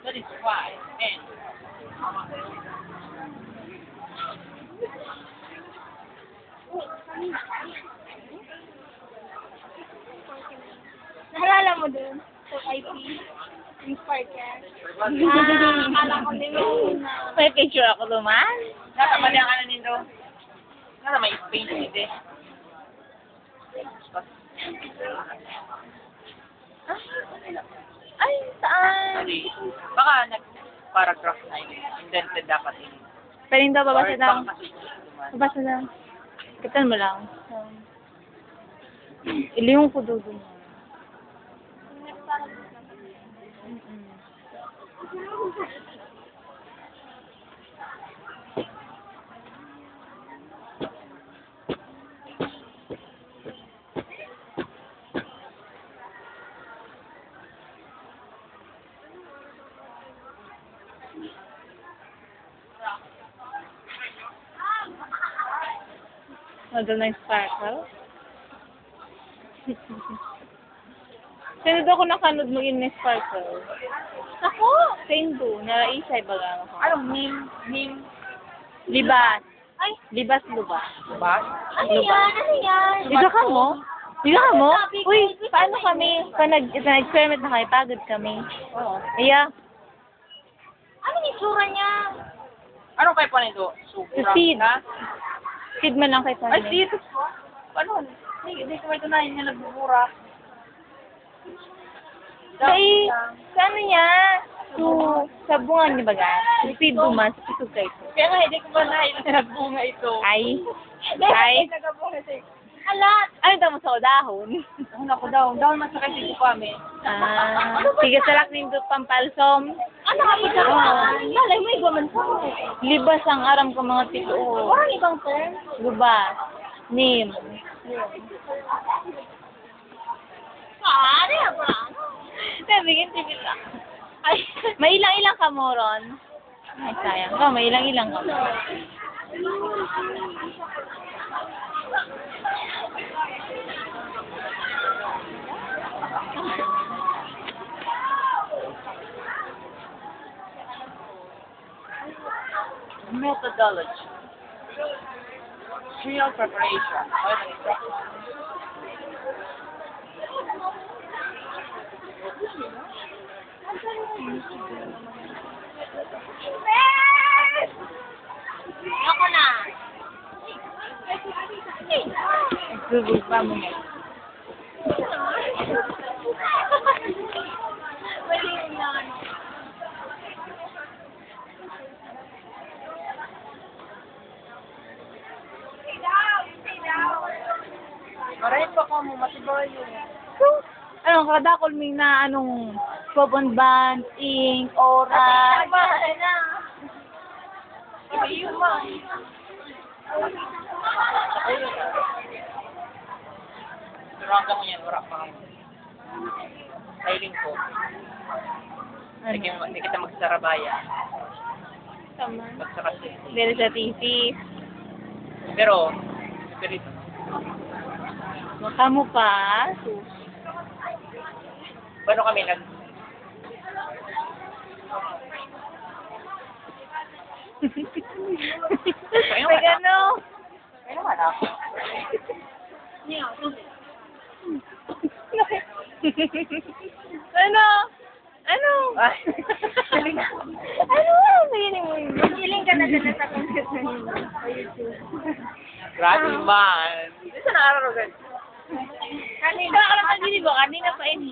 That is why. And Naalala mo dun? Sa IP? Inspired ka? Akala ko din mo na. May picture ako duman. nasa mali ang ano nito. Nasa may space hindi. Ay, saan? Sorry. Baka nag-paragraph na yun. Indented dapat yun. Pwede daw babasa Or daw. baka kasi duman. Babasa daw. Kapitan mo lang. Iliyong ko doon. Doon na yung sparkle. Sino daw ko nakanood mo yun na sparkle? Ako! Sa Indo, naraisay baga ako. Anong meme? Libas. Ay, Libas lubas. Ba? ano yan? Ano yan? Dito ka mo? Dito ka mo? Uy, paano kami? Pa nag-experiment na kayo, pagod kami. Oo. Iya. Ano yung itsura niya? Anong kayo pa nito? Supura? Seed. Ha? Seed man lang kay Ay, Sunny. seed? Ano? Hindi ko may tunayan niya nagbubura. Sa ano niya? Sa bunga niya baga? Sa seed dumas, sa pisog kayo. Kaya nga, hindi ko ba nagbunga ito? Ay. Ay. Nagabunga siya. Ala! Ano daw mo sa dahon? Ang ako daw. Daw masakit si kami. Sige, salak nindot pampalsom. Ano ka ito? Malay mo, iba man po. Libas ang aram ko mga tito. Parang ibang term. Lubas. Nim. Ano yan ba? Nabigyan tibita. Ay, May ilang-ilang ka mo, Ron. Ay, sayang. Oh, may ilang-ilang ka mo. Methodology. Cereal preparation. ako na. Gugul pa mo. Mali na ano. Maraming pa ka mo, matibay yun. Anong kadakol may na anong Popon Band, Ink, Aura. Tama na. Ayun ma. Pero hanggang mo yan, wala pa kayo. Styling ko. Hindi kita magsarabaya. Tama. Magsaka siya. Dito sa thesis. Pero, espiritu. Mukha mo pa. Paano kami nag... May gano. Ay naman ako. Ano? Ano? Ay. Ano? Sige mo yun. Feeling ka na dala sa computer mo. Grabe man. Hindi sa naararogan. Kanina. Alam ka din ba? Kanina pa ini.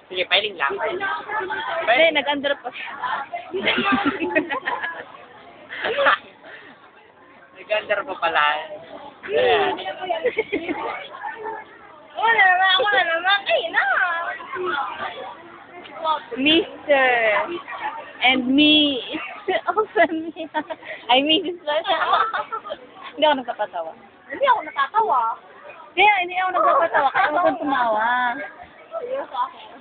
Sige, piling lang. Hindi, nag-under pa siya. Nag-under pa pala. Ayan. Ako na naman. Ay, na. Mr. And me. Ako sa me. Ay, Mrs. pa siya. Hindi ako nagpapatawa. Hindi ako natatawa. Kaya hindi ako nagpapatawa. Kaya ako tumawa. Seryoso ako.